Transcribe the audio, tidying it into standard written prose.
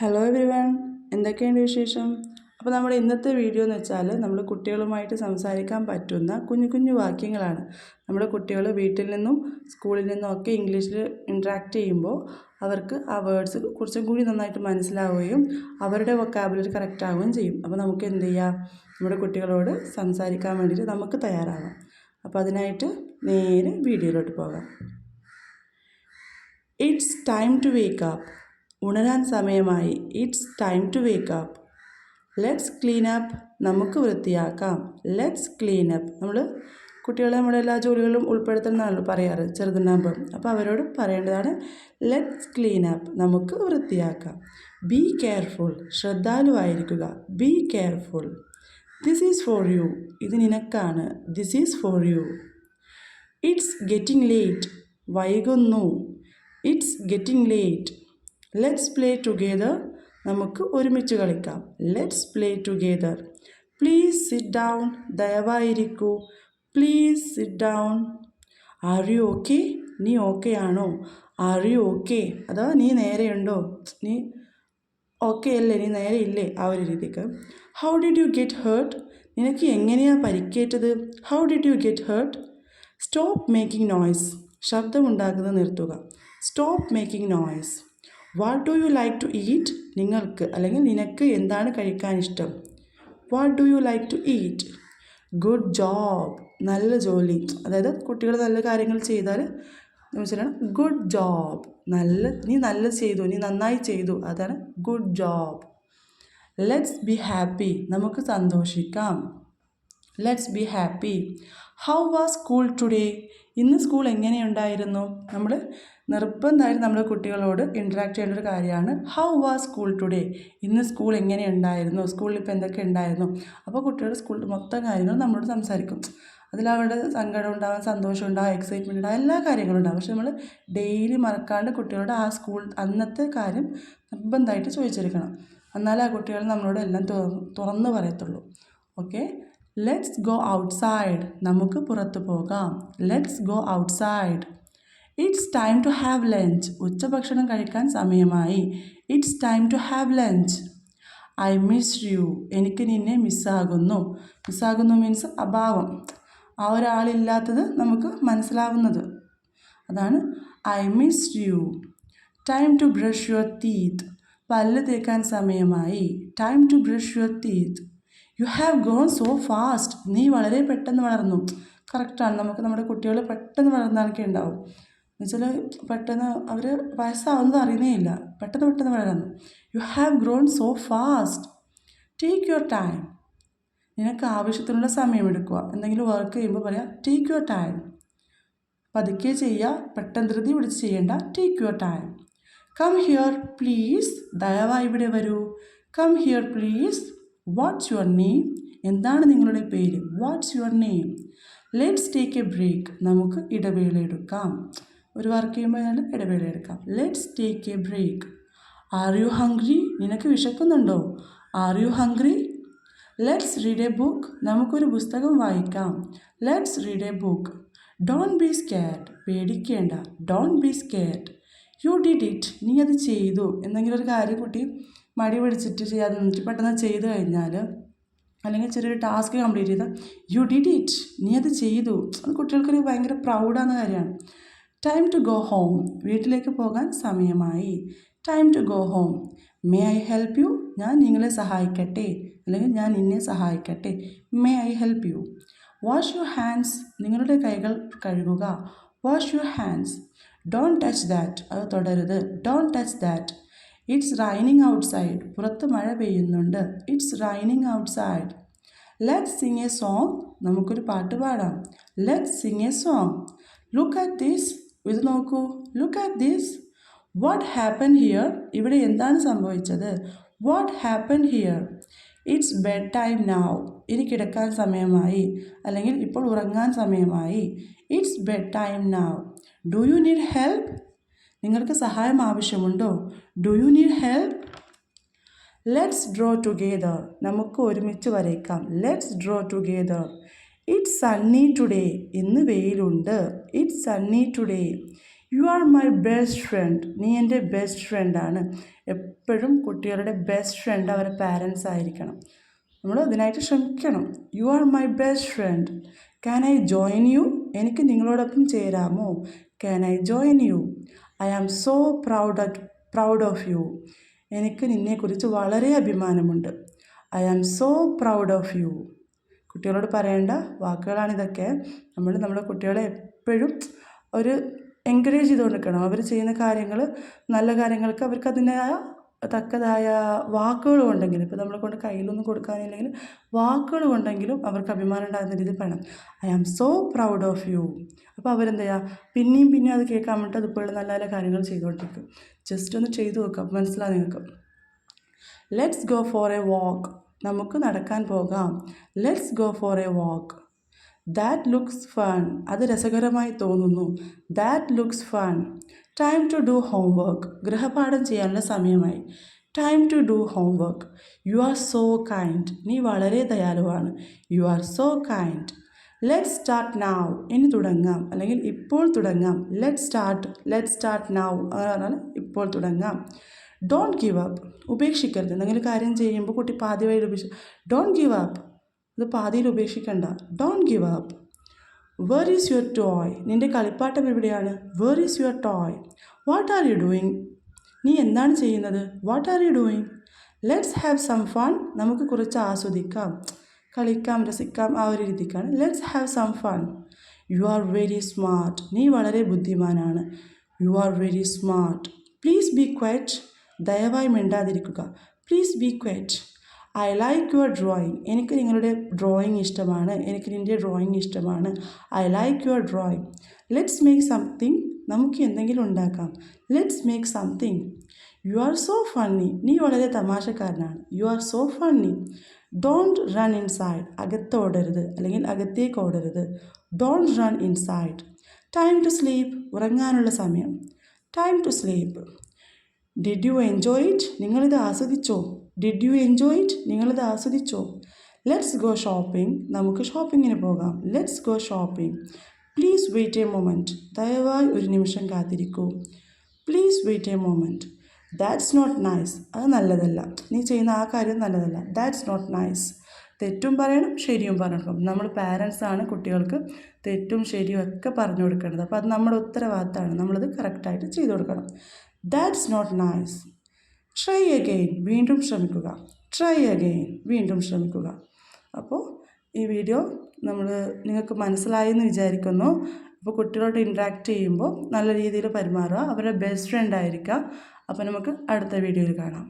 Hello everyone, എന്തൊക്കെയുണ്ട് വിശേഷം? അപ്പോൾ നമ്മുടെ ഇന്നത്തെ വീഡിയോ എന്ന് വെച്ചാൽ നമ്മൾ കുട്ടികളുമായിട്ട് സംസാരിക്കാൻ പറ്റുന്ന കുഞ്ഞു കുഞ്ഞു വാക്യങ്ങളാണ്. നമ്മുടെ കുട്ടികൾ വീട്ടിൽ നിന്നും സ്കൂളിൽ നിന്നും ഒക്കെ ഇംഗ്ലീഷിൽ ഇൻട്രാക്ട് ചെയ്യുമ്പോൾ അവർക്ക് ആ വേർഡ്സ് കുറച്ചും കൂടി നന്നായിട്ട് മനസ്സിലാവുകയും അവരുടെ വൊക്കാബുലറി കറക്റ്റ് ആവുകയും ചെയ്യും. അപ്പോൾ നമുക്ക് എന്ത് ചെയ്യാം, നമ്മുടെ കുട്ടികളോട് സംസാരിക്കാൻ വേണ്ടിയിട്ട് നമുക്ക് തയ്യാറാകാം. അപ്പോൾ അതിനായിട്ട് നേരെ വീഡിയോയിലോട്ട് പോകാം. It's time to wake up. ഉണരാൻ സമയമായി. It's time to wake up. Let's clean up. നമുക്ക് വൃത്തിയാക്കാം. Let's clean up. നമ്മൾ കുട്ടികളെ നമ്മുടെ എല്ലാ ജോലികളും ഉൾപ്പെടുത്തണമെന്നാണല്ലോ പറയാറ് ചെറുതുണ്ടാകുമ്പം. അപ്പോൾ അവരോട് പറയേണ്ടതാണ് ലെറ്റ്സ് ക്ലീൻ അപ്പ്. നമുക്ക് വൃത്തിയാക്കാം. Be careful. ശ്രദ്ധാലുവായിരിക്കുക. Be careful. This is for you. ഇത് നിനക്കാണ്. This is for you. It's getting late. വൈകുന്നു. It's getting late. Let's play together. നമുക്ക് ഒരുമിച്ച് കളിക്കാം. Let's play together. Please sit down. ദയവായിരിക്കൂ. Please sit down. Are you okay? നീ okay ആണോ? Are you okay? അഥവാ നീ നേരെയുണ്ടോ? നീ ഓക്കെ അല്ലേ? നീ നേരെ ഇല്ലേ? ആ ഒരു രീതിക്ക്. How did you get hurt? നിനക്ക് എങ്ങനെയാണ് പരിക്കേറ്റത്? How did you get hurt? Stop making noise. ശബ്ദമുണ്ടാക്കുന്നത് നിർത്തുക. Stop making noise. What do you like to eat? നിങ്ങൾക്ക് അല്ലെങ്കിൽ നിനക്ക് എന്താണ് കഴിക്കാൻ ഇഷ്ടം? What do you like to eat? Good job. നല്ല ജോലി. അതായത് കുട്ടികൾ നല്ല കാര്യങ്ങൾ ചെയ്താൽ മനസ്സിലാണ് ഗുഡ് ജോബ്. നീ നല്ല ചെയ്തു, നീ നന്നായി ചെയ്തു, അതാണ് good job. Let's be happy. നമുക്ക് സന്തോഷിക്കാം. Let's be happy. How was school today? ഇന്ന് സ്കൂൾ എങ്ങനെയുണ്ടായിരുന്നു? നമ്മൾ നിർബന്ധമായിട്ട് നമ്മുടെ കുട്ടികളോട് ഇൻട്രാക്ട് ചെയ്യേണ്ട ഒരു കാര്യമാണ് ഹൗ വാസ് സ്കൂൾ ടുഡേ. ഇന്ന് സ്കൂൾ എങ്ങനെയുണ്ടായിരുന്നു? സ്കൂളിൽ ഇപ്പോൾ എന്തൊക്കെ ഉണ്ടായിരുന്നു? അപ്പോൾ കുട്ടികൾ സ്കൂളിൽ മൊത്തം കാര്യങ്ങളും നമ്മളോട് സംസാരിക്കും. അതിലവരുടെ സങ്കടം ഉണ്ടാകും, സന്തോഷം ഉണ്ടാകും, എക്സൈറ്റ്മെൻറ്റ് ഉണ്ടാകും, എല്ലാ കാര്യങ്ങളും ഉണ്ടാകും. പക്ഷെ നമ്മൾ ഡെയിലി മറക്കാണ്ട് കുട്ടികളോട് ആ സ്കൂൾ അന്നത്തെ കാര്യം നിർബന്ധമായിട്ട് ചോദിച്ചെടുക്കണം. എന്നാലേ ആ കുട്ടികൾ നമ്മളോട് എല്ലാം തുറന്ന് പറയത്തുള്ളൂ. ഓക്കെ. Let's go outside. നമുക്ക് പുറത്ത് പോകാം. Let's go outside. It's time to have lunch. ഉച്ചഭക്ഷണം കഴിക്കാൻ സമയമായി. It's time to have lunch. I miss you. എനിക്ക് നിന്നെ മിസ്സാകുന്നു. മിസ്സാകുന്നു മീൻസ് അഭാവം. ആ ഒരാളില്ലാത്തത് നമുക്ക് മനസ്സിലാവുന്നത് അതാണ് I miss you. Time to brush your teeth. പല്ല് തേക്കാൻ സമയമായി. Time to brush your teeth. You have gone so fast. നീ വളരെ പെട്ടെന്ന് വളർന്നു. കറക്റ്റാണ്. നമുക്ക് നമ്മുടെ കുട്ടികൾ പെട്ടെന്ന് വളർന്നാലൊക്കെ ഉണ്ടാവും. എന്നുവെച്ചാൽ പെട്ടെന്ന് അവർ വയസ്സാവുന്നത് അറിയുന്നേ ഇല്ല. പെട്ടെന്ന് വളരുന്നു. You have grown so fast. Take your time. നിനക്ക് ആവശ്യത്തിനുള്ള സമയമെടുക്കുക. എന്തെങ്കിലും വർക്ക് ചെയ്യുമ്പോൾ പറയാം ടേക്ക് യുവർ ടൈം. പതുക്കെ ചെയ്യുക, പെട്ടെന്ന് ധൃതി പിടിച്ച് ചെയ്യേണ്ട. Take your time. Come here please. ദയവായി ഇവിടെ വരൂ. Come here please. What's your name? എന്താണ് നിങ്ങളുടെ പേര്? What's your name? Let's take a break. നമുക്ക് ഇടവേള എടുക്കാം. ഒരു വർക്ക് ചെയ്യുമ്പോൾ ഇടവേള എടുക്കാം. Let's take a break. Are you hungry? നിനക്ക് വിശക്കുന്നുണ്ടോ? Are you hungry? Let's read a book. നമുക്കൊരു പുസ്തകം വായിക്കാം. Let's read a book. Don't be scared. പേടിക്കേണ്ട. Don't be scared. You did it. നീ അത് ചെയ്തു. എന്തെങ്കിലും ഒരു കാര്യം കുട്ടി മടി പിടിച്ചിട്ട് ചെയ്യാതെ നിന്നിട്ട് പെട്ടെന്ന് ചെയ്ത് കഴിഞ്ഞാൽ, അല്ലെങ്കിൽ ചെറിയൊരു ടാസ്ക് കംപ്ലീറ്റ് ചെയ്താൽ യു ഡിഡ് ഇറ്റ്. നീ അത് ചെയ്തു. അത് കുട്ടികൾക്കൊരു ഭയങ്കര പ്രൗഡാകുന്ന കാര്യമാണ്. Time to go home. വീട്ടിലേക്ക് പോകാൻ സമയമായി. Time to go home. May I help you? ഞാൻ നിങ്ങളെ സഹായിക്കട്ടെ, അല്ലെങ്കിൽ ഞാൻ നിന്നെ സഹായിക്കട്ടെ. May I help you? Wash your hands. നിങ്ങളുടെ കൈകൾ കഴുകുക. Wash your hands. Don't touch that. അത് തൊടരുത്. Don't touch that. It's raining outside. പുറത്ത് മഴ പെയ്യുന്നുണ്ട്. It's raining outside. Let's Singh A song. നമുക്കൊരു പാട്ട് പാടാം. Let's Singh A song. Look at this. ഇത് നോക്കൂ. Look at this. What happen here? ഇവിടെ എന്താണ് സംഭവിച്ചത്? What happen here? It's bed time now. ഇനി കിടക്കാൻ സമയമായി, അല്ലെങ്കിൽ ഇപ്പോൾ ഉറങ്ങാൻ സമയമായി. It's bed time now. Do you need help? നിങ്ങൾക്ക് സഹായം ആവശ്യമുണ്ടോ? Do you need help? Let's draw together. നമുക്ക് ഒരുമിച്ച് വരയ്ക്കാം. Let's draw together. It's Sunny today. ഇന്ന് വെയിലുണ്ട്. It's Sunny today. U are my best front. നീ എൻ്റെ ബെസ്റ്റ് ഫ്രണ്ടാണ്. എപ്പോഴും കുട്ടികളുടെ ബെസ്റ്റ് ഫ്രണ്ട് അവരുടെ പാരൻസ് ആയിരിക്കണം. നമ്മൾ അതിനായിട്ട് ശ്രമിക്കണം. You are my best friend. Can I join you? എനിക്ക് നിങ്ങളോടൊപ്പം ചേരാമോ? Can I join you? I am so proud of you. എനിക്ക് നിന്നെക്കുറിച്ച് വളരെ അഭിമാനമുണ്ട്. I am so proud of you. കുട്ടികളോട് പറയേണ്ട വാക്കുകളാണിതൊക്കെ. നമ്മുടെ കുട്ടികളെ എപ്പോഴും ഒരു എൻകറേജ് ചെയ്തുകൊണ്ടിരിക്കണം. അവർ ചെയ്യുന്ന കാര്യങ്ങൾ, നല്ല കാര്യങ്ങൾക്ക് അവർക്ക് അതിൻ്റെതായ തക്കതായ വാക്കുകൾ കൊണ്ടെങ്കിലും, ഇപ്പോൾ നമ്മളെ കൊണ്ട് കയ്യിലൊന്നും കൊടുക്കാനില്ലെങ്കിൽ വാക്കുകൾ കൊണ്ടെങ്കിലും അവർക്ക് അഭിമാനം ഉണ്ടാകുന്ന രീതിയിൽ പറയണം. I am so proud of you. അപ്പോൾ അവരെന്ത് ചെയ്യുക, പിന്നെയും അത് കേൾക്കാൻ വേണ്ടിയിട്ട് അതുപോലുള്ള നല്ല നല്ല കാര്യങ്ങൾ ചെയ്തുകൊണ്ടിരിക്കും. ജസ്റ്റ് ഒന്ന് ചെയ്തു നോക്കുക, അപ്പോൾ മനസ്സിലാവും നിങ്ങൾക്ക്. Let's go for a walk. നമുക്ക് നടക്കാൻ പോകാം. Let's go for a walk. That looks fun. അത് രസകരമായി തോന്നുന്നു. That looks fun. Time to do homework. ഗൃഹപാഠം ചെയ്യാനുള്ള സമയമായി. Time to do homework. You are so kind. നീ വളരെ ദയാലുവാണ്. You are so kind. Let's start now. ഇനി തുടങ്ങാം, അല്ലെങ്കിൽ ഇപ്പോൾ തുടങ്ങാം. Let's start now. അങ്ങനെ പറഞ്ഞാൽ ഇപ്പോൾ തുടങ്ങാം. Don't give up. ഉപേക്ഷിക്കരുത്. എന്തെങ്കിലും കാര്യം ചെയ്യുമ്പോൾ കുട്ടി പാതി വഴിയിൽ ഡോണ്ട് ഗിവ് അപ്പ്. ഇത് പാതിയിൽ ഉപേക്ഷിക്കണ്ട. Don't give up. Where is your toy. നിൻ്റെ കളിപ്പാട്ടം എവിടെയാണ്? Where is your toy. What are you doing. നീ എന്താണ് ചെയ്യുന്നത്? What are you doing. Let's have some fun. നമുക്ക് കുറച്ച് ആസ്വദിക്കാം, കളിക്കാം, രസിക്കാം. ആ ഒരു രീതിക്കാണ്. Let's have some fun. You are very smart. നീ വളരെ ബുദ്ധിമാനാണ്. You are very smart. Please be quiet. ദയവായി മിണ്ടാതിരിക്കുക. Please be quiet. I like your drawing. എനിക്ക് നിങ്ങളുടെ ഡ്രോയിങ് ഇഷ്ടമാണ്. എനിക്ക് നിൻ്റെ ഡ്രോയിങ് ഇഷ്ടമാണ്. I like your drawing. Let's make something. നമുക്ക് എന്തെങ്കിലും ഉണ്ടാക്കാം. Let's make something. You are so funny. നീ വളരെ തമാശക്കാരനാണ്. You are so funny. Don't run inside. അകത്തോടരുത്, അല്ലെങ്കിൽ അകത്തേക്ക് ഓടരുത്. Don't run inside. Time to sleep. ഉറങ്ങാനുള്ള സമയം. Time to sleep. Did you enjoy it. നിങ്ങളിത് ആസ്വദിച്ചോ? Did you enjoy it. നിങ്ങളിത് ആസ്വദിച്ചോ? Let's go shopping. നമുക്ക് ഷോപ്പിങ്ങിന് പോകാം. Let's go shopping. Please wait a moment. ദയവായി ഒരു നിമിഷം കാത്തിരിക്കൂ. Please wait a moment. That's not nice. അത് നല്ലതല്ല. നീ ചെയ്യുന്ന ആ കാര്യം നല്ലതല്ല. That's not nice. തെറ്റും പറയണം, ശരിയും പറയണം. നമ്മൾ പാരൻസാണ് കുട്ടികൾക്ക് തെറ്റും ശരിയും ഒക്കെ പറഞ്ഞു കൊടുക്കേണ്ടത്. അപ്പോൾ അത് നമ്മുടെ ഉത്തരവാദിത്തമാണ്. നമ്മളത് കറക്റ്റായിട്ട് ചെയ്തു കൊടുക്കണം. That's not nice. Try again. വീണ്ടും ശ്രമിക്കുക. Try again. വീണ്ടും ശ്രമിക്കുക. അപ്പോൾ ഈ വീഡിയോ നിങ്ങൾക്ക് മനസ്സിലായെന്ന് വിചാരിക്കുന്നു. അപ്പോൾ കുട്ടികളോട് ഇൻട്രാക്ട് ചെയ്യുമ്പോൾ നല്ല രീതിയിൽ പെരുമാറുക. അവരുടെ ബെസ്റ്റ് ഫ്രണ്ട് ആയിരിക്കുക. അപ്പോൾ നമുക്ക് അടുത്ത വീഡിയോയിൽ കാണാം.